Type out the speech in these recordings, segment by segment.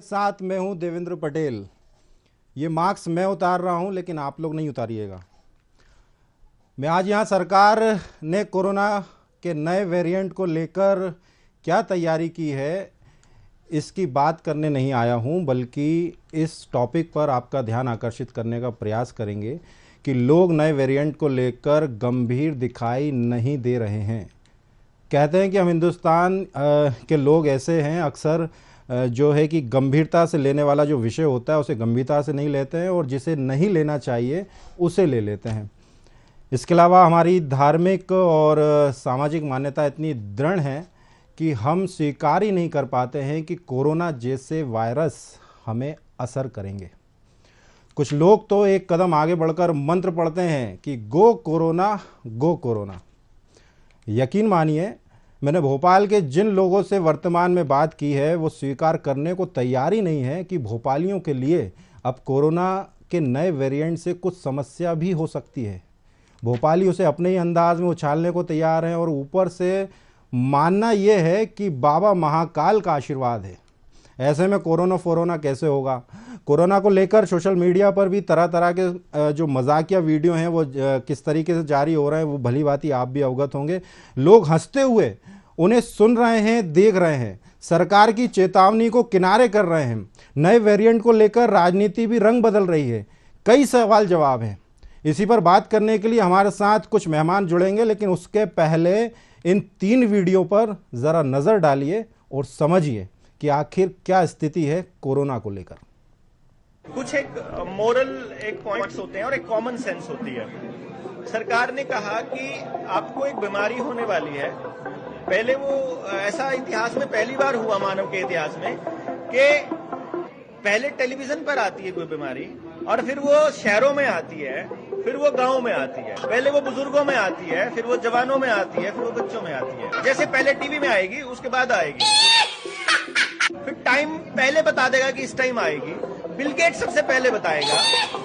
साथ मैं हूं देवेंद्र पटेल। ये मास्क मैं उतार रहा हूं, लेकिन आप लोग नहीं उतारिएगा। मैं आज यहां सरकार ने कोरोना के नए वेरिएंट को लेकर क्या तैयारी की है इसकी बात करने नहीं आया हूं, बल्कि इस टॉपिक पर आपका ध्यान आकर्षित करने का प्रयास करेंगे कि लोग नए वेरिएंट को लेकर गंभीर दिखाई नहीं दे रहे हैं। कहते हैं कि हम हिंदुस्तान के लोग ऐसे हैं, अक्सर जो है कि गंभीरता से लेने वाला जो विषय होता है उसे गंभीरता से नहीं लेते हैं, और जिसे नहीं लेना चाहिए उसे ले लेते हैं। इसके अलावा हमारी धार्मिक और सामाजिक मान्यता इतनी दृढ़ है कि हम स्वीकार ही नहीं कर पाते हैं कि कोरोना जैसे वायरस हमें असर करेंगे। कुछ लोग तो एक कदम आगे बढ़कर मंत्र पढ़ते हैं कि गो कोरोना, गो कोरोना। यकीन मानिए, मैंने भोपाल के जिन लोगों से वर्तमान में बात की है वो स्वीकार करने को तैयार ही नहीं है कि भोपालियों के लिए अब कोरोना के नए वेरिएंट से कुछ समस्या भी हो सकती है। भोपाली उसे अपने ही अंदाज में उछालने को तैयार हैं, और ऊपर से मानना यह है कि बाबा महाकाल का आशीर्वाद है। ऐसे में कोरोना कैसे होगा? कोरोना को लेकर सोशल मीडिया पर भी तरह तरह के जो मजाकिया वीडियो हैं वो किस तरीके से जारी हो रहे हैं वो भली भांति आप भी अवगत होंगे। लोग हंसते हुए उन्हें सुन रहे हैं, देख रहे हैं, सरकार की चेतावनी को किनारे कर रहे हैं। नए वेरिएंट को लेकर राजनीति भी रंग बदल रही है। कई सवाल जवाब हैं। इसी पर बात करने के लिए हमारे साथ कुछ मेहमान जुड़ेंगे, लेकिन उसके पहले इन 3 वीडियो पर ज़रा नज़र डालिए और समझिए कि आखिर क्या स्थिति है कोरोना को लेकर। कुछ एक मोरल एक पॉइंट्स होते हैं और एक कॉमन सेंस होती है। सरकार ने कहा कि आपको एक बीमारी होने वाली है। पहले वो ऐसा इतिहास में पहली बार हुआ मानव के इतिहास में कि पहले टेलीविजन पर आती है कोई बीमारी, और फिर वो शहरों में आती है, फिर वो गांव में आती है, पहले वो बुजुर्गों में आती है, फिर वो जवानों में आती है, फिर वो बच्चों में आती है। जैसे पहले टीवी में आएगी, उसके बाद आएगी, फिर टाइम पहले बता देगा कि इस टाइम आएगी। बिल गेट्स सबसे पहले बताएगा,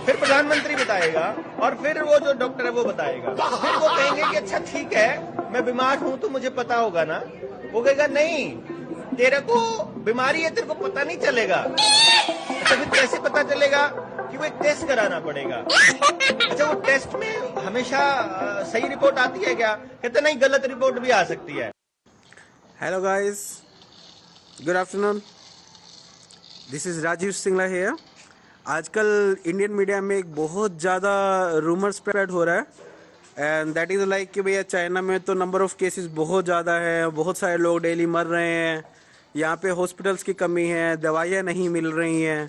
फिर प्रधानमंत्री बताएगा, और फिर वो जो डॉक्टर है वो बताएगा। फिर वो कहेंगे कि अच्छा ठीक है, मैं बीमार हूं तो मुझे पता होगा ना। वो कहेगा नहीं, तेरे को बीमारी है, तेरे को पता नहीं चलेगा। अच्छा फिर कैसे पता चलेगा? कि वो एक टेस्ट कराना पड़ेगा। अच्छा वो टेस्ट में हमेशा सही रिपोर्ट आती है क्या? कहते नहीं, गलत रिपोर्ट भी आ सकती है। Hello guys, good afternoon, this is Rajeev Singla here. आजकल इंडियन मीडिया में एक बहुत ज़्यादा रूमर स्प्रेड हो रहा है, एंड दैट इज़ लाइक कि भैया चाइना में तो नंबर ऑफ़ केसेस बहुत ज़्यादा है, बहुत सारे लोग डेली मर रहे हैं, यहाँ पे हॉस्पिटल्स की कमी है, दवाइयाँ नहीं मिल रही हैं।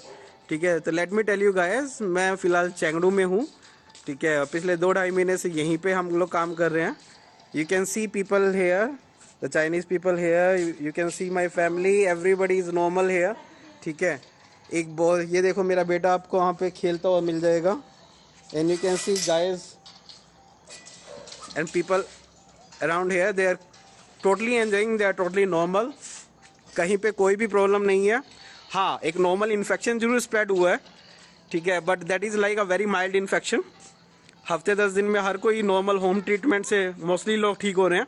ठीक है, तो let me tell you guys, मैं फ़िलहाल चेंगडू में हूँ। ठीक है, पिछले 2-2.5 महीने से यहीं पे हम लोग काम कर रहे हैं। You can see people here, the Chinese people here, you can see my family, everybody is normal here. ठीक है, एक बॉल, ये देखो मेरा बेटा आपको वहाँ पे खेलता हुआ मिल जाएगा, and you can see guys and people around here, they are totally enjoying, they are totally normal, कहीं पे कोई भी प्रॉब्लम नहीं है। हाँ, एक नॉर्मल इन्फेक्शन जरूर स्प्रेड हुआ है, ठीक है, but that is like a very mild infection. हफ्ते 10 दिन में हर कोई नॉर्मल होम ट्रीटमेंट से मोस्टली लोग ठीक हो रहे हैं।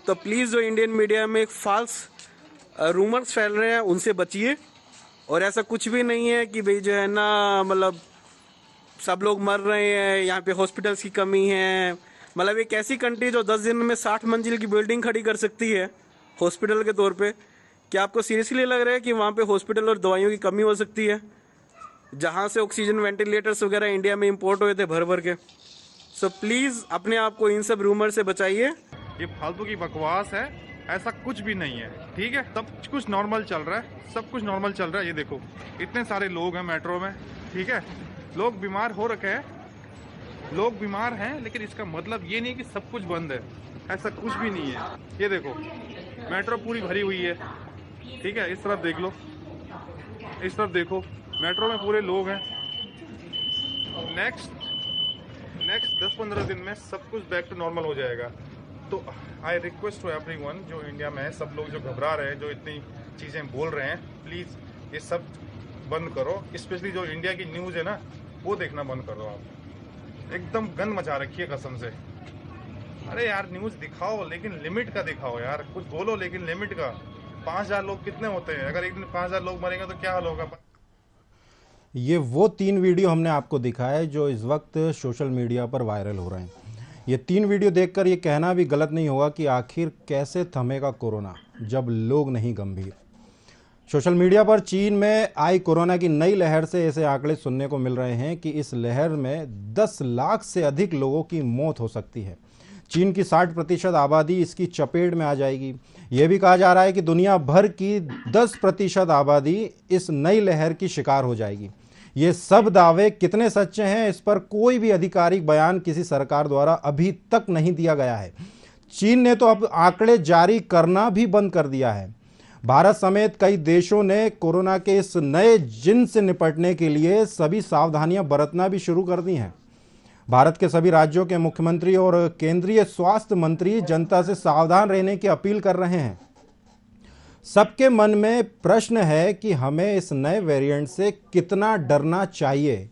तो प्लीज़ जो इंडियन मीडिया में एक फाल्स रूमर्स फैल रहे हैं उनसे बचिए, और ऐसा कुछ भी नहीं है कि भाई जो है ना, मतलब सब लोग मर रहे हैं, यहाँ पे हॉस्पिटल्स की कमी है। मतलब एक ऐसी कंट्री जो 10 दिन में 60 मंजिल की बिल्डिंग खड़ी कर सकती है हॉस्पिटल के तौर पे, क्या आपको सीरियसली लग रहा है कि वहाँ पे हॉस्पिटल और दवाइयों की कमी हो सकती है? जहाँ से ऑक्सीजन वेंटिलेटर्स वगैरह इंडिया में इंपोर्ट हुए थे भर भर के। सो प्लीज़ अपने आप को इन सब रूमर से बचाइए। ये फालतू की बकवास है, ऐसा कुछ भी नहीं है। ठीक है, सब कुछ नॉर्मल चल रहा है, सब कुछ नॉर्मल चल रहा है। ये देखो इतने सारे लोग हैं मेट्रो में, ठीक है, लोग बीमार हो रखे हैं, लोग बीमार हैं, लेकिन इसका मतलब ये नहीं कि सब कुछ बंद है, ऐसा कुछ भी नहीं है। ये देखो मेट्रो पूरी भरी हुई है, ठीक है, इस तरफ देख लो, इस तरफ देखो, मेट्रो में पूरे लोग हैं। नेक्स्ट 10-15 दिन में सब कुछ बैक टू नॉर्मल हो जाएगा। तो आई रिक्वेस्ट टू एवरीवन, जो इंडिया में है, सब लोग जो घबरा रहे हैं, जो इतनी चीज़ें बोल रहे हैं, प्लीज़ ये सब बंद करो। स्पेशली जो इंडिया की न्यूज़ है ना, वो देखना बंद करो। आप एकदम गंद मचा रखी है कसम से। अरे यार न्यूज़ दिखाओ, लेकिन लिमिट का दिखाओ यार, कुछ बोलो लेकिन लिमिट का। 5,000 लोग कितने होते हैं? अगर एक दिन 5,000 लोग मरेंगे तो क्या हाल होगा? ये वो 3 वीडियो हमने आपको दिखाए जो इस वक्त सोशल मीडिया पर वायरल हो रहे हैं। ये 3 वीडियो देखकर ये कहना भी गलत नहीं होगा कि आखिर कैसे थमेगा कोरोना जब लोग नहीं गंभीर। सोशल मीडिया पर चीन में आई कोरोना की नई लहर से ऐसे आंकड़े सुनने को मिल रहे हैं कि इस लहर में 10 लाख से अधिक लोगों की मौत हो सकती है। चीन की 60% आबादी इसकी चपेट में आ जाएगी। यह भी कहा जा रहा है कि दुनिया भर की 10% आबादी इस नई लहर की शिकार हो जाएगी। ये सब दावे कितने सच्चे हैं, इस पर कोई भी आधिकारिक बयान किसी सरकार द्वारा अभी तक नहीं दिया गया है। चीन ने तो अब आंकड़े जारी करना भी बंद कर दिया है। भारत समेत कई देशों ने कोरोना के इस नए जिन से निपटने के लिए सभी सावधानियां बरतना भी शुरू कर दी हैं। भारत के सभी राज्यों के मुख्यमंत्री और केंद्रीय स्वास्थ्य मंत्री जनता से सावधान रहने की अपील कर रहे हैं। सबके मन में प्रश्न है कि हमें इस नए वेरिएंट से कितना डरना चाहिए।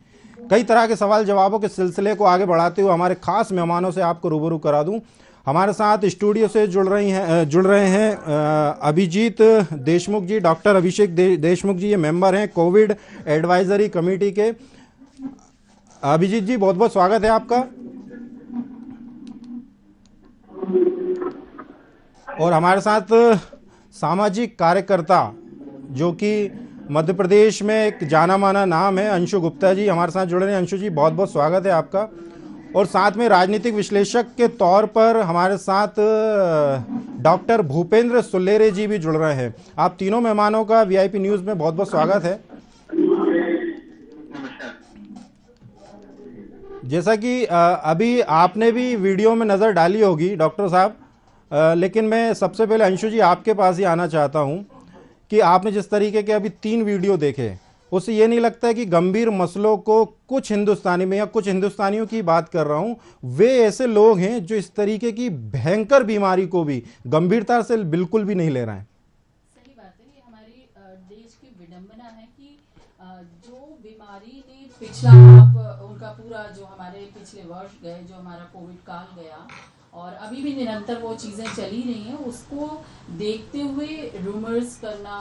कई तरह के सवाल जवाबों के सिलसिले को आगे बढ़ाते हुए हमारे खास मेहमानों से आपको रूबरू करा दूं। हमारे साथ स्टूडियो से जुड़ रहे हैं अभिजीत देशमुख जी, डॉक्टर अभिषेक देशमुख जी, ये मेंबर हैं कोविड एडवाइजरी कमेटी के। अभिजीत जी, बहुत बहुत स्वागत है आपका। और हमारे साथ सामाजिक कार्यकर्ता जो कि मध्य प्रदेश में एक जाना माना नाम है, अंशु गुप्ता जी हमारे साथ जुड़े हैं। अंशु जी, बहुत बहुत स्वागत है आपका। और साथ में राजनीतिक विश्लेषक के तौर पर हमारे साथ डॉक्टर भूपेंद्र सुल्लेरे जी भी जुड़ रहे हैं। आप तीनों मेहमानों का वीआईपी न्यूज में बहुत बहुत स्वागत है। जैसा कि अभी आपने भी वीडियो में नज़र डाली होगी डॉक्टर साहब, लेकिन मैं सबसे पहले अंशु जी आपके पास ही आना चाहता हूं कि आपने जिस तरीके के अभी 3 वीडियो देखे, उससे ये नहीं लगता है कि गंभीर मसलों को कुछ हिंदुस्तानी में, या कुछ हिंदुस्तानियों की बात कर रहा हूं, वे ऐसे लोग हैं जो इस तरीके की भयंकर बीमारी को भी गंभीरता से बिल्कुल भी नहीं ले रहे हैं? सही बात है। ये हमारी देश की विडंबना है कि जो बीमारी ने पिछला उनका पूरा जो हमारे पिछले वर्ष गए, जो हमारा कोविड काल गया और अभी भी निरंतर वो चीज़ें चली रही हैं, उसको देखते हुए रूमर्स करना,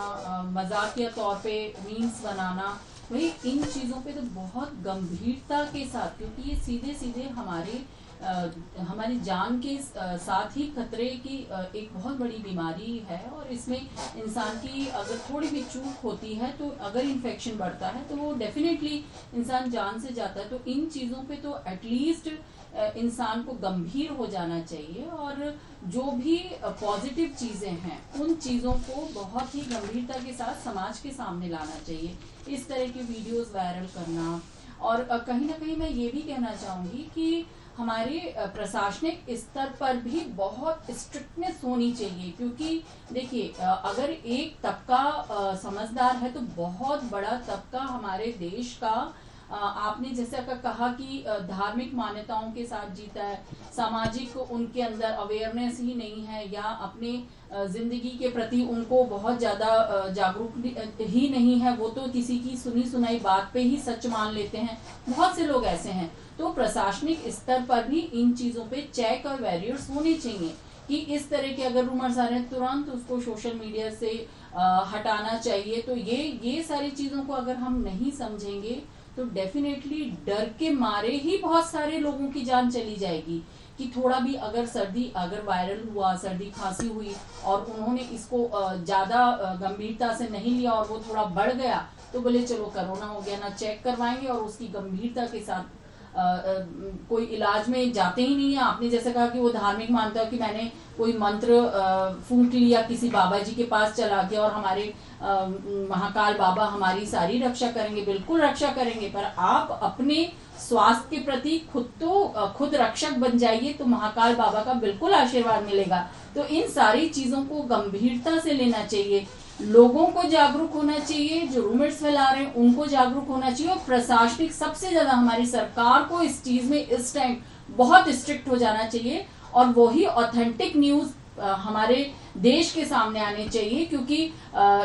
मजाकिया तौर पे मीम्स बनाना, भाई इन चीज़ों पे तो बहुत गंभीरता के साथ, क्योंकि ये सीधे सीधे हमारी जान के साथ ही खतरे की एक बहुत बड़ी बीमारी है। और इसमें इंसान की अगर थोड़ी भी चूक होती है तो अगर इन्फेक्शन बढ़ता है तो वो डेफिनेटली इंसान जान से जाता है। तो इन चीज़ों पे तो एटलीस्ट इंसान को गंभीर हो जाना चाहिए और जो भी पॉजिटिव चीज़ें हैं उन चीज़ों को बहुत ही गंभीरता के साथ समाज के सामने लाना चाहिए। इस तरह के वीडियोस वायरल करना, और कहीं ना कहीं मैं ये भी कहना चाहूँगी कि हमारे प्रशासनिक स्तर पर भी बहुत स्ट्रिक्टनेस होनी चाहिए, क्योंकि देखिए अगर एक तबका समझदार है तो बहुत बड़ा तबका हमारे देश का, आपने जैसा कहा कि धार्मिक मान्यताओं के साथ जीता है, सामाजिक उनके अंदर अवेयरनेस ही नहीं है या अपने जिंदगी के प्रति उनको बहुत ज़्यादा जागरूक ही नहीं है, वो तो किसी की सुनी सुनाई बात पे ही सच मान लेते हैं। बहुत से लोग ऐसे हैं। तो प्रशासनिक स्तर पर भी इन चीज़ों पे चेक और बैरियर्स होने चाहिए कि इस तरह के अगर रूमर्स आ रहे हैं तुरंत उसको सोशल मीडिया से हटाना चाहिए। तो ये सारी चीज़ों को अगर हम नहीं समझेंगे तो डेफिनेटली डर के मारे ही बहुत सारे लोगों की जान चली जाएगी कि थोड़ा भी अगर वायरल हुआ, सर्दी खांसी हुई और उन्होंने इसको ज़्यादा गंभीरता से नहीं लिया और वो थोड़ा बढ़ गया तो बोले चलो कोरोना हो गया, ना चेक करवाएंगे और उसकी गंभीरता के साथ कोई इलाज में जाते ही नहीं है। आपने जैसे कहा कि वो धार्मिक मानता है कि मैंने कोई मंत्र फूंक लिया, किसी बाबा जी के पास चला गया और हमारे महाकाल बाबा हमारी सारी रक्षा करेंगे। बिल्कुल रक्षा करेंगे, पर आप अपने स्वास्थ्य के प्रति खुद रक्षक बन जाइए तो महाकाल बाबा का बिल्कुल आशीर्वाद मिलेगा। तो इन सारी चीजों को गंभीरता से लेना चाहिए, लोगों को जागरूक होना चाहिए, जो रूमर्स फैला रहे हैं उनको जागरूक होना चाहिए और प्रशासनिक सबसे ज्यादा हमारी सरकार को इस चीज में इस टाइम बहुत स्ट्रिक्ट हो जाना चाहिए और वही ऑथेंटिक न्यूज हमारे देश के सामने आने चाहिए, क्योंकि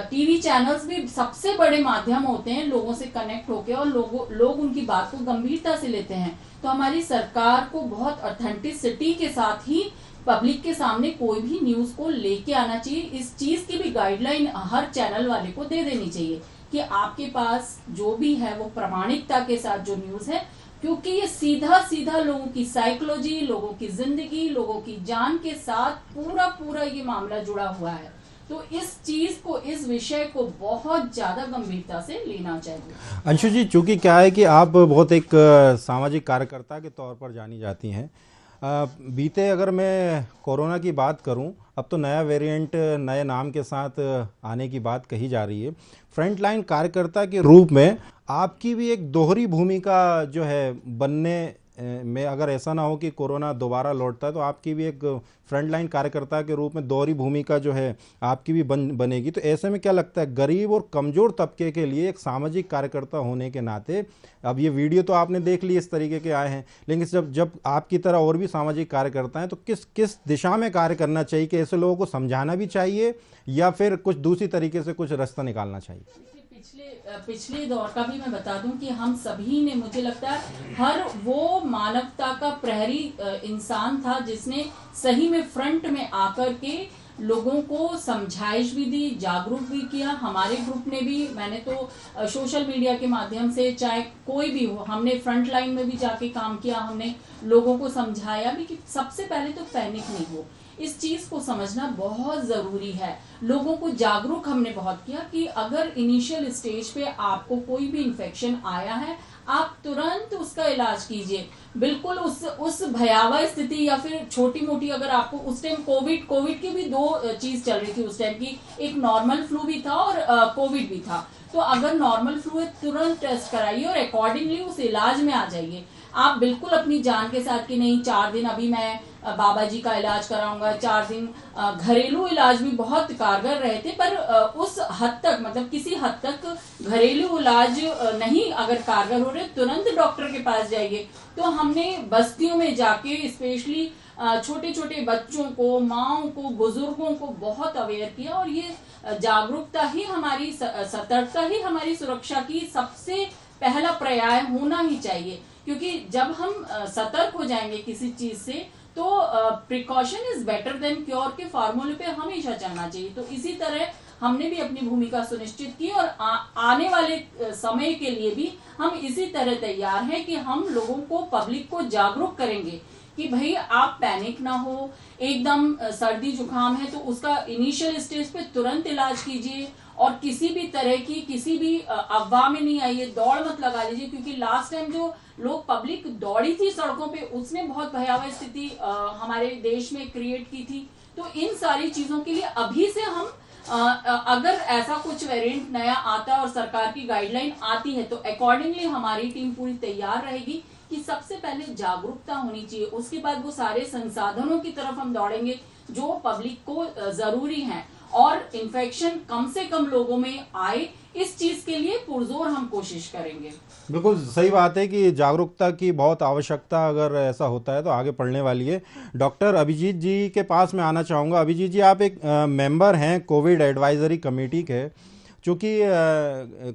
टीवी चैनल्स भी सबसे बड़े माध्यम होते हैं लोगों से कनेक्ट होके और लोग उनकी बात को गंभीरता से लेते हैं। तो हमारी सरकार को बहुत ऑथेंटिसिटी के साथ ही पब्लिक के सामने कोई भी न्यूज को लेके आना चाहिए। इस चीज की भी गाइडलाइन हर चैनल वाले को दे देनी चाहिए कि आपके पास जो भी है वो प्रामाणिकता के साथ जो न्यूज है, क्योंकि ये सीधा सीधा लोगों की साइकोलॉजी, लोगों की जिंदगी, लोगों की जान के साथ पूरा पूरा ये मामला जुड़ा हुआ है। तो इस चीज को, इस विषय को बहुत ज्यादा गंभीरता से लेना चाहिए। अंशु जी, चूंकि क्या है कि आप बहुत एक सामाजिक कार्यकर्ता के तौर पर जानी जाती हैं, बीते अगर मैं कोरोना की बात करूं, अब तो नया वेरिएंट नए नाम के साथ आने की बात कही जा रही है। फ्रंटलाइन कार्यकर्ता के रूप में आपकी भी एक दोहरी भूमिका जो है बनने में, अगर ऐसा ना हो कि कोरोना दोबारा लौटता है, तो आपकी भी एक फ्रंटलाइन कार्यकर्ता के रूप में दोहरी भूमिका जो है आपकी भी बनेगी। तो ऐसे में क्या लगता है, गरीब और कमज़ोर तबके के लिए एक सामाजिक कार्यकर्ता होने के नाते, अब ये वीडियो तो आपने देख ली, इस तरीके के आए हैं, लेकिन जब आपकी तरह और भी सामाजिक कार्यकर्ता हैं, तो किस दिशा में कार्य करना चाहिए कि ऐसे लोगों को समझाना भी चाहिए या फिर कुछ दूसरी तरीके से कुछ रास्ता निकालना चाहिए? पिछले दौर का भी मैं बता दूं कि हम सभी ने, मुझे लगता है हर वो मानवता का प्रहरी इंसान था जिसने सही में फ्रंट में आकर के लोगों को समझाइश भी दी, जागरूक भी किया। हमारे ग्रुप ने भी, मैंने तो सोशल मीडिया के माध्यम से, चाहे कोई भी हो, हमने फ्रंट लाइन में भी जाके काम किया। हमने लोगों को समझाया भी कि सबसे पहले तो पैनिक नहीं हो, इस चीज को समझना बहुत जरूरी है। लोगों को जागरूक हमने बहुत किया कि अगर इनिशियल स्टेज पे आपको कोई भी इन्फेक्शन आया है, आप तुरंत उसका इलाज कीजिए। बिल्कुल उस भयावह स्थिति या फिर छोटी मोटी, अगर आपको उस टाइम कोविड की भी दो चीज चल रही थी उस टाइम की, एक नॉर्मल फ्लू भी था और कोविड भी था। तो अगर नॉर्मल फ्लू है, तुरंत टेस्ट कराइए और अकॉर्डिंगली उस इलाज में आ जाइए। आप बिल्कुल अपनी जान के साथ कि नहीं 4 दिन अभी मैं बाबा जी का इलाज कराऊंगा, 4 दिन घरेलू इलाज भी बहुत कारगर रहे थे, पर उस हद तक, मतलब किसी हद तक घरेलू इलाज नहीं अगर कारगर हो रहे, तुरंत डॉक्टर के पास जाइए। तो हमने बस्तियों में जाके स्पेशली छोटे छोटे बच्चों को, माओं को, बुजुर्गों को बहुत अवेयर किया। और ये जागरूकता ही हमारी, सतर्कता ही हमारी सुरक्षा की सबसे पहला पर्याय होना ही चाहिए। क्योंकि जब हम सतर्क हो जाएंगे किसी चीज से, तो precaution is better than cure के फार्मूले पे हमेशा चलना चाहिए। तो इसी तरह हमने भी अपनी भूमिका सुनिश्चित की और आने वाले समय के लिए भी हम इसी तरह तैयार हैं कि हम लोगों को, पब्लिक को जागरूक करेंगे कि भाई आप पैनिक ना हो। एकदम सर्दी जुकाम है तो उसका इनिशियल स्टेज पे तुरंत इलाज कीजिए और किसी भी तरह की, किसी भी अफवाह में नहीं आइए, दौड़ मत लगा लीजिए। क्योंकि लास्ट टाइम जो लोग, पब्लिक दौड़ी थी सड़कों पे, उसने बहुत भयावह स्थिति हमारे देश में क्रिएट की थी। तो इन सारी चीजों के लिए अभी से हम अगर ऐसा कुछ वेरिएंट नया आता है और सरकार की गाइडलाइन आती है, तो अकॉर्डिंगली हमारी टीम पूरी तैयार रहेगी कि सबसे पहले जागरूकता होनी चाहिए, उसके बाद वो सारे संसाधनों की तरफ हम दौड़ेंगे जो पब्लिक को जरूरी हैं, और इन्फेक्शन कम से कम लोगों में आए, इस चीज के लिए पुरजोर हम कोशिश करेंगे। बिल्कुल सही बात है कि जागरूकता की बहुत आवश्यकता, अगर ऐसा होता है तो आगे पढ़ने वाली है। डॉक्टर अभिजीत जी के पास मैं आना चाहूँगा। अभिजीत जी, आप एक मेंबर हैं कोविड एडवाइजरी कमेटी के। चूँकि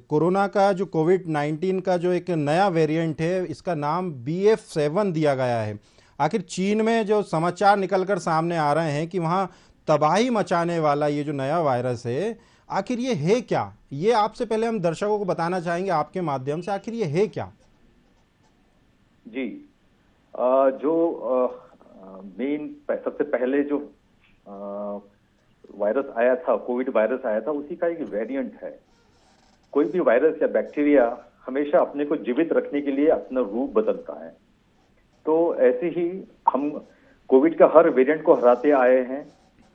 कोरोना का जो कोविड-19 का जो एक नया वेरिएंट है, इसका नाम BF7 दिया गया है। आखिर चीन में जो समाचार निकलकर सामने आ रहे हैं कि वहाँ तबाही मचाने वाला ये जो नया वायरस है, आखिर ये है क्या? ये आपसे पहले हम दर्शकों को बताना चाहेंगे आपके माध्यम से, आखिर ये है क्या? जी, जो मेन सबसे पहले जो वायरस आया था, कोविड वायरस आया था, उसी का एक वेरिएंट है। कोई भी वायरस या बैक्टीरिया हमेशा अपने को जीवित रखने के लिए अपना रूप बदलता है। तो ऐसे ही हम कोविड का हर वेरिएंट को हराते आए हैं,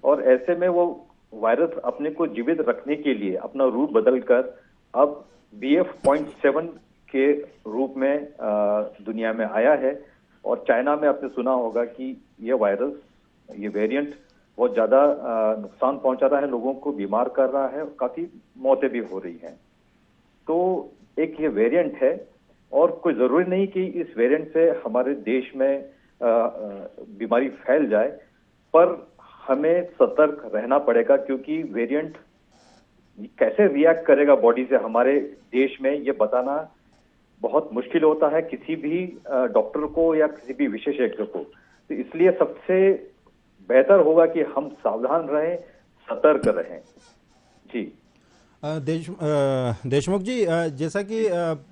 और ऐसे में वो वायरस अपने को जीवित रखने के लिए अपना रूप बदलकर अब BF.7 के रूप में दुनिया में आया है। और चाइना में आपने सुना होगा कि ये वायरस, ये वेरिएंट बहुत ज्यादा नुकसान पहुंचा रहा है, लोगों को बीमार कर रहा है, काफी मौतें भी हो रही हैं। तो एक ये वेरिएंट है, और कोई जरूरी नहीं कि इस वेरिएंट से हमारे देश में बीमारी फैल जाए, पर हमें सतर्क रहना पड़ेगा, क्योंकि वेरिएंट कैसे रिएक्ट करेगा बॉडी से हमारे देश में, ये बताना बहुत मुश्किल होता है किसी भी डॉक्टर को या किसी भी विशेषज्ञ को। तो इसलिए सबसे बेहतर होगा कि हम सावधान रहें, सतर्क रहें। जी देशमुख जी, जैसा कि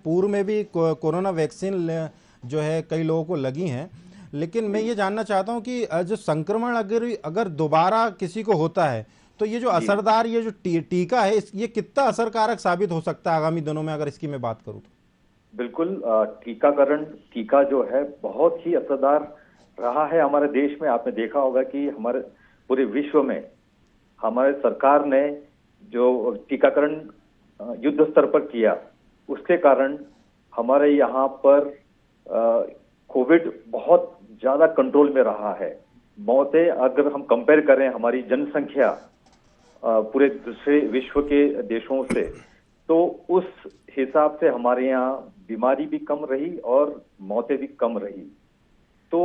पूर्व में भी कोरोना वैक्सीन जो है कई लोगों को लगी हैं, लेकिन मैं ये जानना चाहता हूं कि जो संक्रमण अगर अगर दोबारा किसी को होता है तो ये जो असरदार ये जो टीका है ये कितना असरकारक साबित हो सकता है आगामी दिनों में, अगर इसकी मैं बात करूं तो? बिल्कुल, टीका जो है बहुत ही असरदार रहा है हमारे देश में। आपने देखा होगा कि हमारे पूरे विश्व में हमारे सरकार ने जो टीकाकरण युद्ध स्तर पर किया, उसके कारण हमारे यहाँ पर कोविड बहुत ज्यादा कंट्रोल में रहा है। मौतें अगर हम कंपेयर करें हमारी जनसंख्या पूरे दूसरे विश्व के देशों से, तो उस हिसाब से हमारे यहाँ बीमारी भी कम रही और मौतें भी कम रही। तो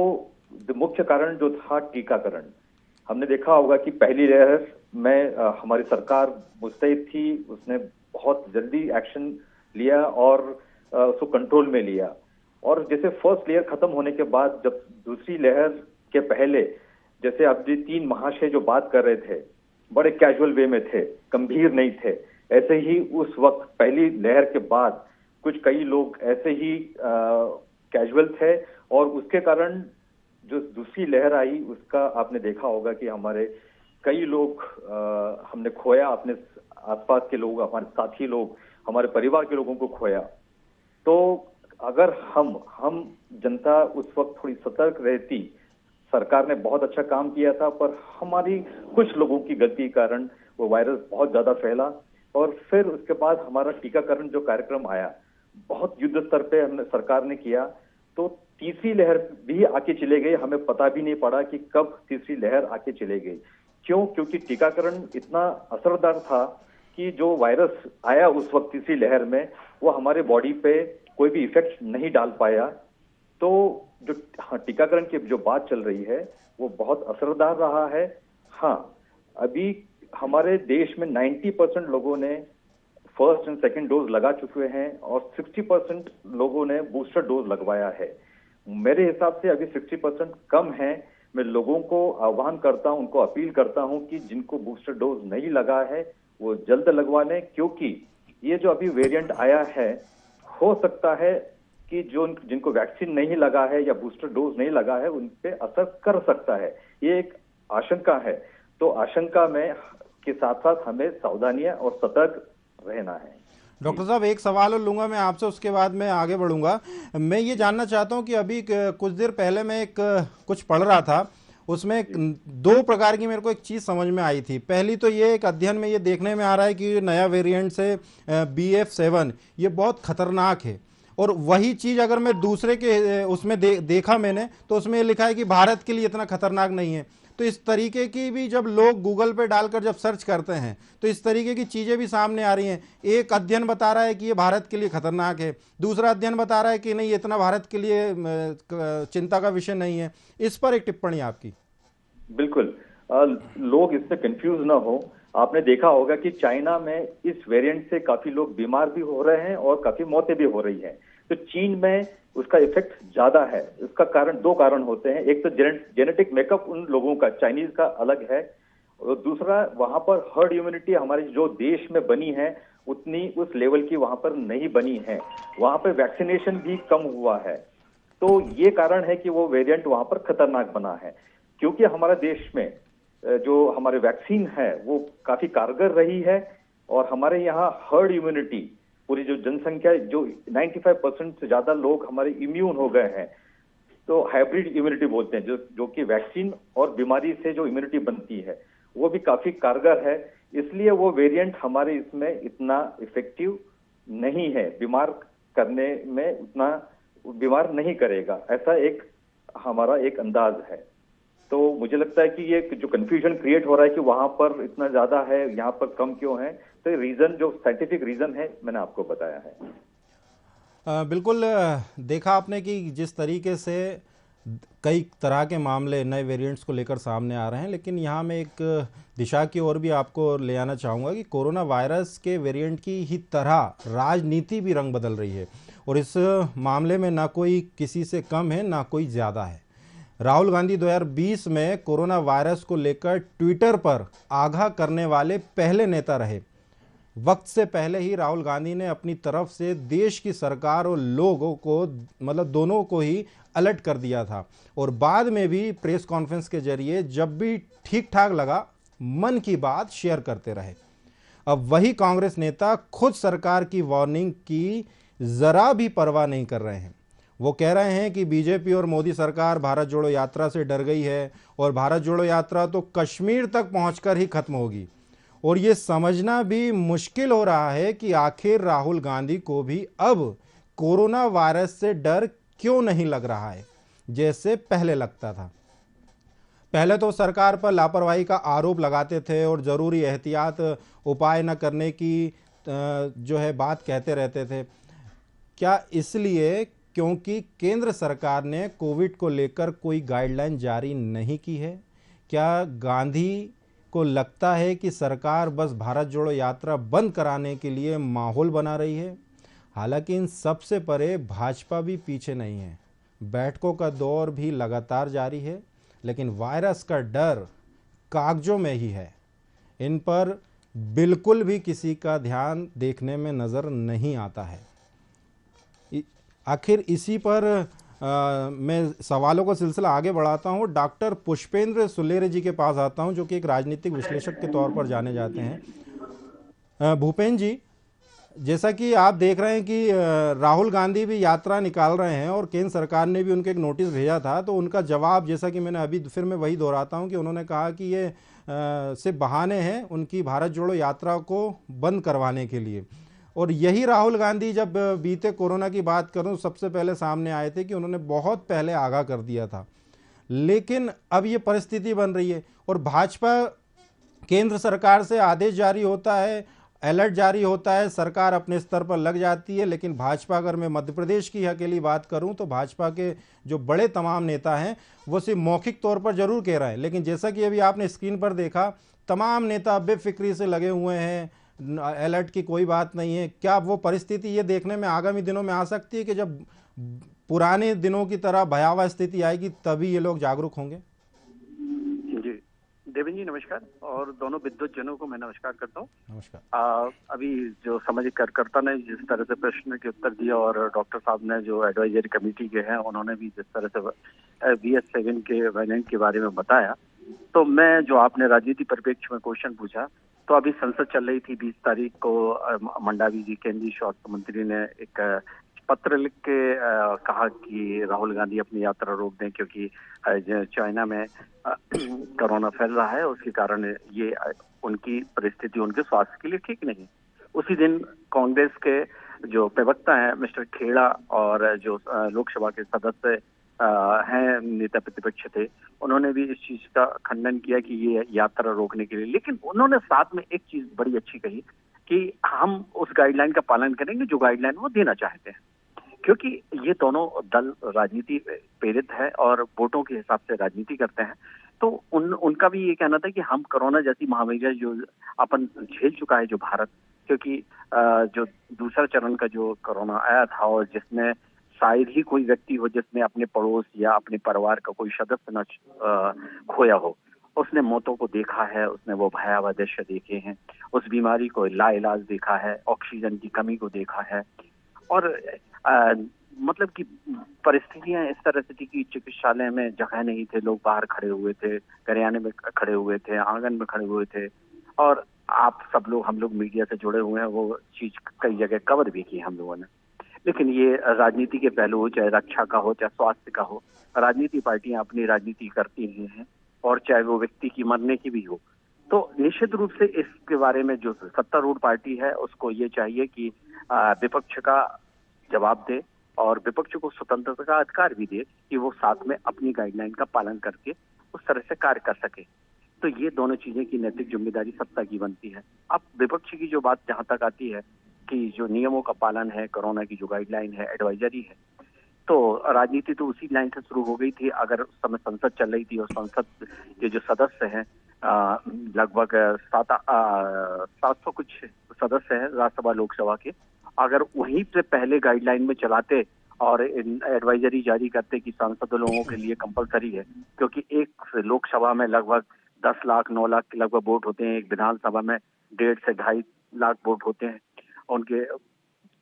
मुख्य कारण जो था टीकाकरण, हमने देखा होगा कि पहली लहर में हमारी सरकार मुस्तैद थी, उसने बहुत जल्दी एक्शन लिया और उसको कंट्रोल में लिया। और जैसे फर्स्ट लेयर खत्म होने के बाद जब दूसरी लहर के पहले, जैसे अब जी 3 महाशय जो बात कर रहे थे, बड़े कैजुअल वे में थे, गंभीर नहीं थे, ऐसे ही उस वक्त पहली लहर के बाद कुछ कई लोग ऐसे ही कैजुअल थे, और उसके कारण जो दूसरी लहर आई उसका आपने देखा होगा कि हमारे कई लोग हमने खोया, अपने आसपास के लोग, हमारे साथी लोग, हमारे परिवार के लोगों को खोया। तो अगर हम जनता उस वक्त थोड़ी सतर्क रहती, सरकार ने बहुत अच्छा काम किया था, पर हमारी कुछ लोगों की गलती के कारण वो वायरस बहुत ज्यादा फैला। और फिर उसके बाद हमारा टीकाकरण जो कार्यक्रम आया, बहुत युद्ध स्तर पे हमने सरकार ने किया, तो तीसरी लहर भी आके चले गई, हमें पता भी नहीं पड़ा कि कब तीसरी लहर आके चले गई। क्यों? क्योंकि टीकाकरण इतना असरदार था कि जो वायरस आया उस वक्त तीसरी लहर में, वो हमारे बॉडी पे कोई भी इफेक्ट नहीं डाल पाया। तो जो टीकाकरण की जो बात चल रही है वो बहुत असरदार रहा है। हाँ, अभी हमारे देश में 90% लोगों ने फर्स्ट एंड सेकंड डोज लगा चुके हैं और 60% लोगों ने बूस्टर डोज लगवाया है। मेरे हिसाब से अभी 60% कम है। मैं लोगों को आह्वान करता हूं, उनको अपील करता हूं कि जिनको बूस्टर डोज नहीं लगा है वो जल्द लगवा लें, क्योंकि ये जो अभी वेरिएंट आया है, हो सकता है कि जो जिनको वैक्सीन नहीं लगा है या बूस्टर डोज नहीं लगा है उन पे असर कर सकता है। ये एक आशंका है। तो आशंका में के साथ साथ हमें सावधानियां और सतर्क रहना है। डॉक्टर साहब, एक सवाल और लूंगा मैं आपसे, उसके बाद मैं आगे बढ़ूंगा। मैं ये जानना चाहता हूं कि अभी कुछ देर पहले मैं कुछ पढ़ रहा था, उसमें 2 प्रकार की मेरे को एक चीज़ समझ में आई थी। पहली तो ये एक अध्ययन में ये देखने में आ रहा है कि ये नया वेरिएंट से BF7 ये बहुत खतरनाक है, और वही चीज़ अगर मैं दूसरे के उसमें देखा मैंने, तो उसमें लिखा है कि भारत के लिए इतना खतरनाक नहीं है। तो इस तरीके की भी जब लोग गूगल पे डालकर जब सर्च करते हैं तो इस तरीके की चीज़ें भी सामने आ रही हैं। एक अध्ययन बता रहा है कि ये भारत के लिए खतरनाक है, दूसरा अध्ययन बता रहा है कि नहीं, इतना भारत के लिए चिंता का विषय नहीं है। इस पर एक टिप्पणी आपकी। बिल्कुल, लोग इससे कंफ्यूज ना हो। आपने देखा होगा कि चाइना में इस वेरिएंट से काफी लोग बीमार भी हो रहे हैं और काफी मौतें भी हो रही हैं। तो चीन में उसका इफेक्ट ज्यादा है। इसका कारण 2 कारण होते हैं। एक तो जेनेटिक मेकअप उन लोगों का, चाइनीज का अलग है, और दूसरा वहां पर हर्ड इम्यूनिटी हमारी जो देश में बनी है उतनी उस लेवल की वहां पर नहीं बनी है। वहां पर वैक्सीनेशन भी कम हुआ है। तो ये कारण है कि वो वेरिएंट वहां पर खतरनाक बना है। क्योंकि हमारे देश में जो हमारे वैक्सीन है वो काफी कारगर रही है, और हमारे यहाँ हर्ड इम्यूनिटी, पूरी जो जनसंख्या, जो 95% से ज्यादा लोग हमारे इम्यून हो गए हैं। तो हाइब्रिड इम्यूनिटी बोलते हैं, जो कि वैक्सीन और बीमारी से जो इम्यूनिटी बनती है वो भी काफी कारगर है। इसलिए वो वेरिएंट हमारे इसमें इतना इफेक्टिव नहीं है, बीमार करने में उतना बीमार नहीं करेगा, ऐसा एक हमारा एक अंदाज है। तो मुझे लगता है कि ये जो कंफ्यूजन क्रिएट हो रहा है कि वहां पर इतना ज्यादा है, यहाँ पर कम क्यों है, तो रीजन जो साइंटिफिक रीजन है मैंने आपको बताया है। बिल्कुल, देखा आपने कि जिस तरीके से कई तरह के मामले नए वेरिएंट्स को लेकर सामने आ रहे हैं, लेकिन यहाँ मैं एक दिशा की ओर भी आपको ले आना चाहूँगा कि कोरोना वायरस के वेरिएंट की ही तरह राजनीति भी रंग बदल रही है, और इस मामले में ना कोई किसी से कम है ना कोई ज़्यादा है। राहुल गांधी 2020 में कोरोना वायरस को लेकर ट्विटर पर आगाह करने वाले पहले नेता रहे। वक्त से पहले ही राहुल गांधी ने अपनी तरफ से देश की सरकार और लोगों को, मतलब दोनों को ही अलर्ट कर दिया था, और बाद में भी प्रेस कॉन्फ्रेंस के जरिए जब भी ठीक ठाक लगा मन की बात शेयर करते रहे। अब वही कांग्रेस नेता खुद सरकार की वार्निंग की जरा भी परवाह नहीं कर रहे हैं। वो कह रहे हैं कि बीजेपी और मोदी सरकार भारत जोड़ो यात्रा से डर गई है और भारत जोड़ो यात्रा तो कश्मीर तक पहुंचकर ही खत्म होगी। और ये समझना भी मुश्किल हो रहा है कि आखिर राहुल गांधी को भी अब कोरोना वायरस से डर क्यों नहीं लग रहा है जैसे पहले लगता था। पहले तो सरकार पर लापरवाही का आरोप लगाते थे और ज़रूरी एहतियात उपाय न करने की जो है बात कहते रहते थे। क्या इसलिए क्योंकि केंद्र सरकार ने कोविड को लेकर कोई गाइडलाइन जारी नहीं की है? क्या गांधी को लगता है कि सरकार बस भारत जोड़ो यात्रा बंद कराने के लिए माहौल बना रही है? हालांकि इन सब से परे भाजपा भी पीछे नहीं है। बैठकों का दौर भी लगातार जारी है, लेकिन वायरस का डर कागजों में ही है। इन पर बिल्कुल भी किसी का ध्यान देखने में नज़र नहीं आता है। आखिर इसी पर मैं सवालों का सिलसिला आगे बढ़ाता हूं। डॉक्टर पुष्पेंद्र सुलेरे जी के पास आता हूं, जो कि एक राजनीतिक विश्लेषक के तौर पर जाने जाते हैं। भूपेंद्र जी, जैसा कि आप देख रहे हैं कि राहुल गांधी भी यात्रा निकाल रहे हैं और केंद्र सरकार ने भी उनको एक नोटिस भेजा था, तो उनका जवाब, जैसा कि मैंने अभी फिर मैं वही दोहराता हूं कि उन्होंने कहा कि ये सिर्फ बहाने हैं उनकी भारत जोड़ो यात्रा को बंद करवाने के लिए। और यही राहुल गांधी, जब बीते कोरोना की बात करूं, सबसे पहले सामने आए थे कि उन्होंने बहुत पहले आगाह कर दिया था। लेकिन अब ये परिस्थिति बन रही है और भाजपा, केंद्र सरकार से आदेश जारी होता है, अलर्ट जारी होता है, सरकार अपने स्तर पर लग जाती है, लेकिन भाजपा, अगर मैं मध्य प्रदेश की अकेली बात करूं तो भाजपा के जो बड़े तमाम नेता हैं वो सिर्फ मौखिक तौर पर जरूर कह रहे हैं, लेकिन जैसा कि अभी आपने स्क्रीन पर देखा, तमाम नेता बेफिक्री से लगे हुए हैं, अलर्ट की कोई बात नहीं है। क्या वो परिस्थिति ये देखने में आगामी दिनों में आ सकती है कि जब पुराने दिनों की तरह भयावह स्थिति आएगी तभी ये लोग जागरूक होंगे? जी देवेंद्र जी नमस्कार, और दोनों विद्वत जनों को मैं नमस्कार करता हूँ। नमस्कार। अभी जो सामाजिक कार्यकर्ता ने जिस तरह से प्रश्न के उत्तर दिया और डॉक्टर साहब ने जो एडवाइजरी कमेटी के हैं उन्होंने भी जिस तरह से BS7 के वेरिएंट के बारे में बताया, तो मैं जो आपने राजनीति परिप्रेक्ष्य में क्वेश्चन पूछा, तो अभी संसद चल रही थी 20 तारीख को मंडावी जी केंद्रीय स्वास्थ्य मंत्री ने एक पत्र लिख के कहा कि राहुल गांधी अपनी यात्रा रोक दें क्योंकि चाइना में कोरोना फैल रहा है, उसके कारण ये उनकी परिस्थिति उनके स्वास्थ्य के लिए ठीक नहीं। उसी दिन कांग्रेस के जो प्रवक्ता हैं मिस्टर खेड़ा और जो लोकसभा के सदस्य हैं, नेता प्रतिपक्ष थे, उन्होंने भी इस चीज का खंडन किया कि ये यात्रा रोकने के लिए, लेकिन उन्होंने साथ में एक चीज बड़ी अच्छी कही कि हम उस गाइडलाइन का पालन करेंगे जो गाइडलाइन वो देना चाहते हैं, क्योंकि ये दोनों दल राजनीति प्रेरित है और वोटों के हिसाब से राजनीति करते हैं। तो उनका भी ये कहना था कि हम कोरोना जैसी महामारी जो अपन झेल चुका है जो भारत, क्योंकि जो दूसरा चरण का जो कोरोना आया था और जिसमें शायद ही कोई व्यक्ति हो जिसने अपने पड़ोस या अपने परिवार का कोई सदस्य न खोया हो, उसने मौतों को देखा है, उसने वो भयावह दृश्य देखे हैं, उस बीमारी को लाइलाज देखा है, ऑक्सीजन की कमी को देखा है, और मतलब कि परिस्थितियां इस तरह से थी कि चिकित्सालय में जगह नहीं थे, लोग बाहर खड़े हुए थे, करियाने में खड़े हुए थे, आंगन में खड़े हुए थे, और आप सब लोग, हम लोग मीडिया से जुड़े हुए हैं, वो चीज कई जगह कवर भी की हम लोगों ने। लेकिन ये राजनीति के पहलू हो, चाहे रक्षा का हो, चाहे स्वास्थ्य का हो, राजनीति पार्टियां अपनी राजनीति करती ही हैं, और चाहे वो व्यक्ति की मरने की भी हो। तो निश्चित रूप से इसके बारे में जो सत्तारूढ़ पार्टी है उसको ये चाहिए कि विपक्ष का जवाब दे और विपक्ष को स्वतंत्रता का अधिकार भी दे कि वो साथ में अपनी गाइडलाइन का पालन करके उस तरह से कार्य कर सके। तो ये दोनों चीजें की नैतिक जिम्मेदारी सत्ता की बनती है। अब विपक्ष की जो बात जहां तक आती है कि जो नियमों का पालन है, कोरोना की जो गाइडलाइन है, एडवाइजरी है, तो राजनीति तो उसी लाइन से शुरू हो गई थी। अगर उस समय संसद चल रही थी और संसद के जो सदस्य हैं, लगभग 700 कुछ सदस्य हैं राज्यसभा लोकसभा के, अगर वहीं से पहले गाइडलाइन में चलाते और एडवाइजरी जारी करते कि सांसद लोगों के लिए कंपलसरी है, क्योंकि एक लोकसभा में लगभग 10 लाख 9 लाख के लगभग वोट होते हैं, एक विधानसभा में 1.5 से 2.5 लाख वोट होते हैं उनके।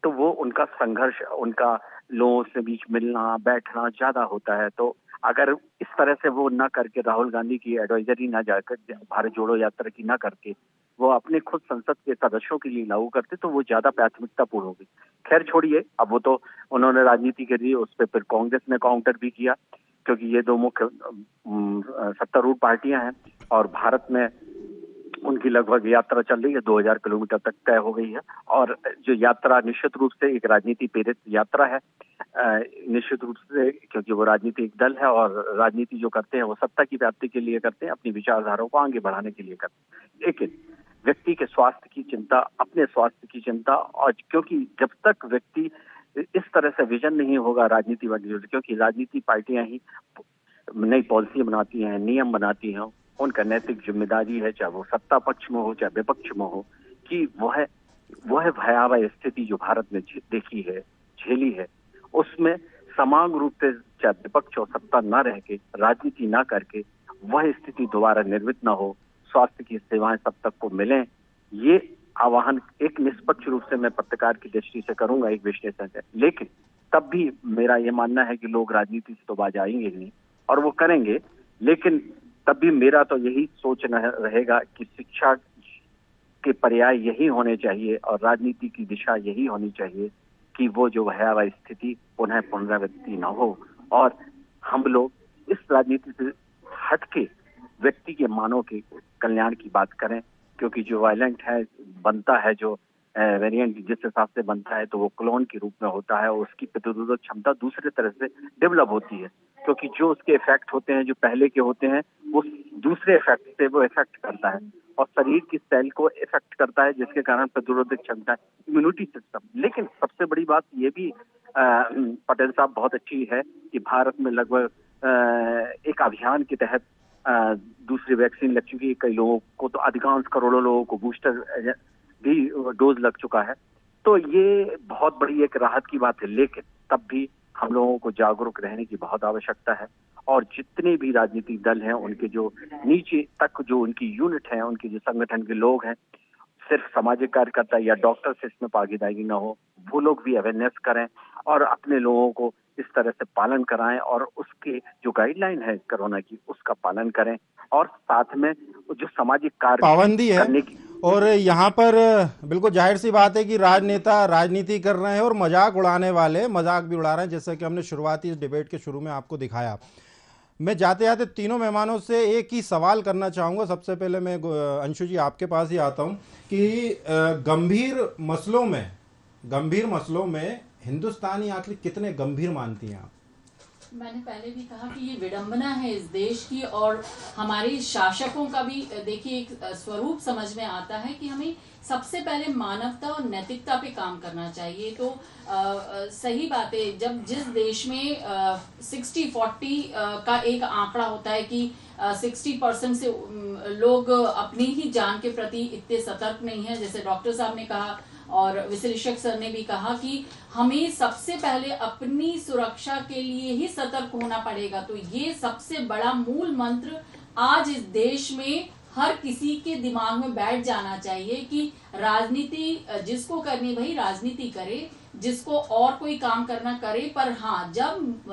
तो वो उनका संघर्ष, उनका लोगों से बीच मिलना बैठना ज्यादा होता है। तो अगर इस तरह से वो ना करके, राहुल गांधी की एडवाइजरी ना जाकर, भारत जोड़ो यात्रा की ना करके, वो अपने खुद संसद के सदस्यों के लिए लागू करते तो वो ज्यादा प्राथमिकतापूर्ण होगी। खैर छोड़िए, अब वो तो उन्होंने राजनीति के लिए उस पर फिर कांग्रेस ने काउंटर भी किया, क्योंकि ये दो मुख्य सत्तारूढ़ पार्टियां हैं और भारत में उनकी लगभग यात्रा चल रही है, 2000 किलोमीटर तक तय हो गई है। और जो यात्रा निश्चित रूप से एक राजनीति प्रेरित यात्रा है, निश्चित रूप से, क्योंकि वो राजनीतिक दल है और राजनीति जो करते हैं वो सत्ता की प्राप्ति के लिए करते हैं, अपनी विचारधाराओं को आगे बढ़ाने के लिए करते हैं। लेकिन व्यक्ति के स्वास्थ्य की चिंता, अपने स्वास्थ्य की चिंता, और क्योंकि जब तक व्यक्ति इस तरह से विजन नहीं होगा राजनीति में, क्योंकि राजनीति पार्टियां ही नई पॉलिसी बनाती हैं, नियम बनाती हैं, उनका नैतिक जिम्मेदारी है, चाहे वो सत्ता पक्ष में हो चाहे विपक्ष में हो, कि वह भयावह स्थिति जो भारत ने देखी है, झेली है, उसमें समान रूप से चाहे विपक्ष और सत्ता न रह के, राजनीति ना करके वह स्थिति दोबारा निर्मित ना हो, स्वास्थ्य की सेवाएं सब तक को मिलें, ये आह्वान एक निष्पक्ष रूप से मैं पत्रकार की दृष्टि से करूंगा, एक विश्लेषण है। लेकिन तब भी मेरा ये मानना है कि लोग राजनीति से तो बाज आएंगे ही नहीं, और वो करेंगे, लेकिन तब भी मेरा तो यही सोचना रहेगा कि शिक्षा के पर्याय यही होने चाहिए और राजनीति की दिशा यही होनी चाहिए कि वो जो भयावह स्थिति पुनः पुनरावृत्ति न हो, और हम लोग इस राजनीति से हटके व्यक्ति के मानव के कल्याण की बात करें, क्योंकि जो वायलेंट है बनता है, जो वेरिएंट जिस हिसाब से बनता है, तो वो क्लोन के रूप में होता है और उसकी प्रतिरोधक क्षमता दूसरे तरह से डेवलप होती है, क्योंकि जो उसके इफेक्ट होते हैं, जो पहले के होते हैं, वो दूसरे इफेक्ट से वो इफेक्ट करता है और शरीर की सेल को इफेक्ट करता है, जिसके कारण प्रतिरोधक क्षमता, इम्यूनिटी सिस्टम। लेकिन सबसे बड़ी बात ये भी पटेल साहब बहुत अच्छी है कि भारत में लगभग एक अभियान के तहत दूसरी वैक्सीन लग चुकी है, कई लोगों को, तो अधिकांश करोड़ों लोगों को बूस्टर भी डोज लग चुका है। तो ये बहुत बड़ी एक राहत की बात है, लेकिन तब भी हम लोगों को जागरूक रहने की बहुत आवश्यकता है। और जितने भी राजनीतिक दल हैं, उनके जो नीचे तक जो उनकी यूनिट है, उनके जो संगठन के लोग हैं, सिर्फ सामाजिक कार्यकर्ता या डॉक्टर से इसमें भागीदारी न हो, वो लोग भी अवेयरनेस करें और अपने लोगों को इस तरह से पालन कराएं और उसके जो गाइडलाइन है कोरोना की, उसका पालन करें, और साथ में जो सामाजिक कार्य पाबंदी है करने की। और यहाँ पर बिल्कुल जाहिर सी बात है कि राजनेता राजनीति कर रहे हैं और मजाक उड़ाने वाले मजाक भी उड़ा रहे हैं, जैसे कि हमने शुरुआती इस डिबेट के शुरू में आपको दिखाया। मैं जाते जाते तीनों मेहमानों से एक ही सवाल करना चाहूँगा। सबसे पहले मैं अंशु जी आपके पास ही आता हूँ कि गंभीर मसलों में हिंदुस्तानी आखिर कितने गंभीर मानती हैं आप? मैंने पहले भी कहा कि ये विडंबना है इस देश की, और हमारे शासकों का भी देखिए एक स्वरूप समझ में आता है कि हमें सबसे पहले मानवता और नैतिकता पे काम करना चाहिए। तो सही बात है, जब जिस देश में 60-40 का एक आंकड़ा होता है कि 60% से लोग अपनी ही जान के प्रति इतने सतर्क नहीं है, जैसे डॉक्टर साहब ने कहा और विश्लेषक सर ने भी कहा कि हमें सबसे पहले अपनी सुरक्षा के लिए ही सतर्क होना पड़ेगा। तो ये सबसे बड़ा मूल मंत्र आज इस देश में हर किसी के दिमाग में बैठ जाना चाहिए कि राजनीति जिसको करनी भाई राजनीति करे, जिसको और कोई काम करना करे, पर हाँ जब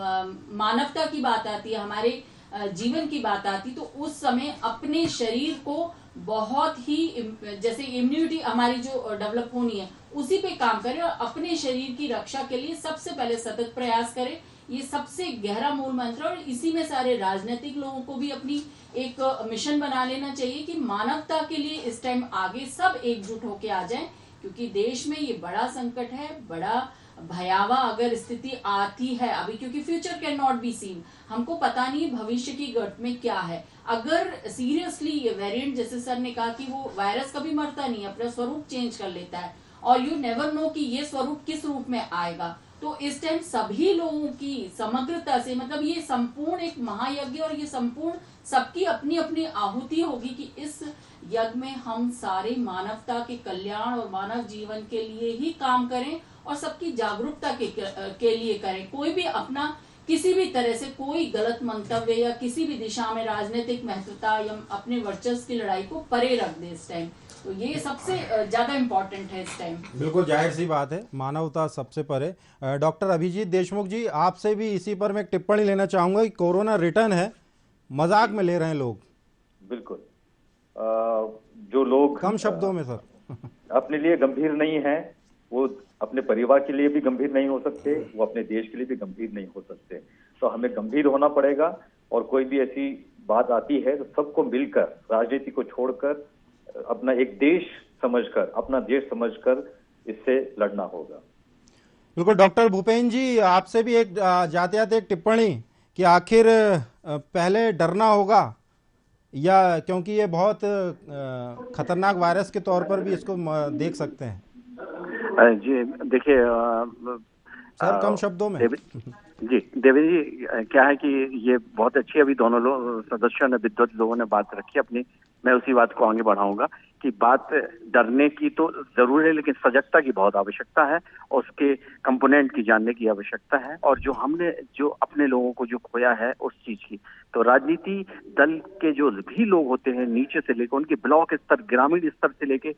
मानवता की बात आती है, हमारे जीवन की बात आती, तो उस समय अपने शरीर को बहुत ही, जैसे इम्यूनिटी हमारी जो डेवलप होनी है उसी पे काम करें और अपने शरीर की रक्षा के लिए सबसे पहले सतत प्रयास करें। ये सबसे गहरा मूल मंत्र, और इसी में सारे राजनीतिक लोगों को भी अपनी एक मिशन बना लेना चाहिए कि मानवता के लिए इस टाइम आगे सब एकजुट होके आ जाएं, क्योंकि देश में ये बड़ा संकट है, बड़ा भयावह अगर स्थिति आती है अभी, क्योंकि future can not be seen, हमको पता नहीं भविष्य की गत में क्या है। अगर सीरियसली ये वेरिएंट, जैसे सर ने कहा कि वो वायरस कभी मरता नहीं, अपना स्वरूप चेंज कर लेता है और यू नेवर नो कि ये स्वरूप किस रूप में आएगा। तो इस टाइम सभी लोगों की समग्रता से, मतलब ये संपूर्ण एक महायज्ञ और ये संपूर्ण सबकी अपनी अपनी आहुति होगी कि इस यज्ञ में हम सारे मानवता के कल्याण और मानव जीवन के लिए ही काम करें और सबकी जागरूकता के लिए करें। कोई भी अपना किसी भी तरह से कोई गलत मंतव्य या किसी भी दिशा में राजनीतिक महत्वता या अपने वर्चस्व की लड़ाई को परे रख दे इस टाइम। तो ये सबसे ज्यादा इम्पोर्टेंट है इस टाइम। बिल्कुल जाहिर सी बात है, मानवता सबसे परे। डॉक्टर अभिजीत देशमुख जी, आपसे भी इसी पर मैं एक टिप्पणी लेना चाहूंगा कि कोरोना रिटर्न है, मजाक में ले रहे हैं लोग। बिल्कुल। जो लोग कम शब्दों में सर अपने लिए गंभीर नहीं है, वो अपने परिवार के लिए भी गंभीर नहीं हो सकते, वो अपने देश के लिए भी गंभीर नहीं हो सकते। तो हमें गंभीर होना पड़ेगा, और कोई भी ऐसी बात आती है तो सबको मिलकर, राजनीति को छोड़कर, अपना एक देश समझकर, अपना देश समझकर इससे लड़ना होगा। बिल्कुल। डॉक्टर भूपेन जी, आपसे भी एक जाते जाते एक टिप्पणी कि आखिर पहले डरना होगा, या क्योंकि ये बहुत खतरनाक वायरस के तौर पर भी इसको देख सकते हैं। जी देखिए सर कम शब्दों में। जी देवेंद्र जी, क्या है कि ये बहुत अच्छी अभी दोनों लोग सदस्यों ने, विद्वत लोगों ने बात रखी अपनी। मैं उसी बात को आगे बढ़ाऊंगा कि बात डरने की तो जरूर है, लेकिन सजगता की बहुत आवश्यकता है, उसके कंपोनेंट की जानने की आवश्यकता है, और जो हमने जो अपने लोगों को जो खोया है उस चीज की। तो राजनीति दल के जो भी लोग होते हैं, नीचे से लेकर उनके ब्लॉक स्तर, ग्रामीण स्तर से लेके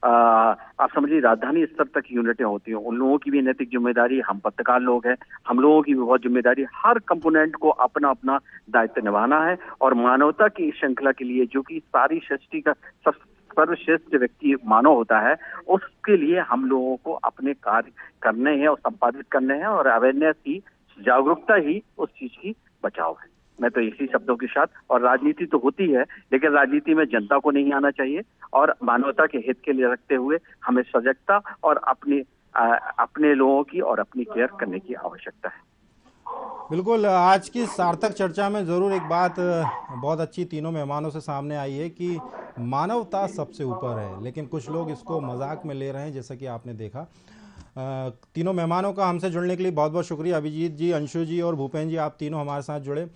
आप समझिए राजधानी स्तर तक यूनिटें होती हैं, उन लोगों की भी नैतिक जिम्मेदारी, हम पत्रकार लोग हैं, हम लोगों की भी बहुत जिम्मेदारी, हर कंपोनेंट को अपना अपना दायित्व निभाना है। और मानवता की श्रृंखला के लिए, जो कि सारी सृष्टि का सर्वश्रेष्ठ व्यक्ति मानव होता है, उसके लिए हम लोगों को अपने कार्य करने हैं और संपादित करने हैं, और अवेयरनेस ही, जागरूकता ही उस चीज की बचाव है। मैं तो इसी शब्दों के साथ, और राजनीति तो होती है, लेकिन राजनीति में जनता को नहीं आना चाहिए, और मानवता के हित के लिए रखते हुए हमें सजगता और अपने लोगों की और अपनी केयर करने की आवश्यकता है। बिल्कुल। आज की सार्थक चर्चा में ज़रूर एक बात बहुत अच्छी तीनों मेहमानों से सामने आई है कि मानवता सबसे ऊपर है, लेकिन कुछ लोग इसको मजाक में ले रहे हैं, जैसा कि आपने देखा। तीनों मेहमानों का हमसे जुड़ने के लिए बहुत बहुत शुक्रिया। अभिजीत जी, अंशु जी और भूपेन जी, आप तीनों हमारे साथ जुड़े।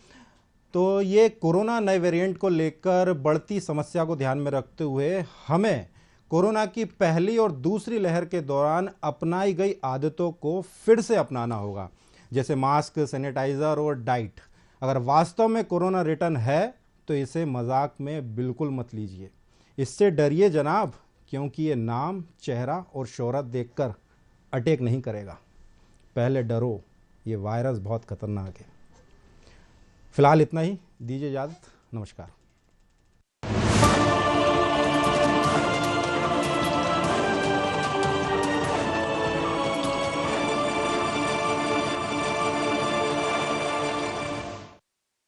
तो ये कोरोना नए वेरिएंट को लेकर बढ़ती समस्या को ध्यान में रखते हुए हमें कोरोना की पहली और दूसरी लहर के दौरान अपनाई गई आदतों को फिर से अपनाना होगा, जैसे मास्क, सैनिटाइज़र और डाइट। अगर वास्तव में कोरोना रिटर्न है तो इसे मजाक में बिल्कुल मत लीजिए, इससे डरिए जनाब, क्योंकि ये नाम, चेहरा और शोहरत देखकर अटैक नहीं करेगा। पहले डरो, ये वायरस बहुत खतरनाक है। फिलहाल इतना ही, दीजिए इजाज़त, नमस्कार।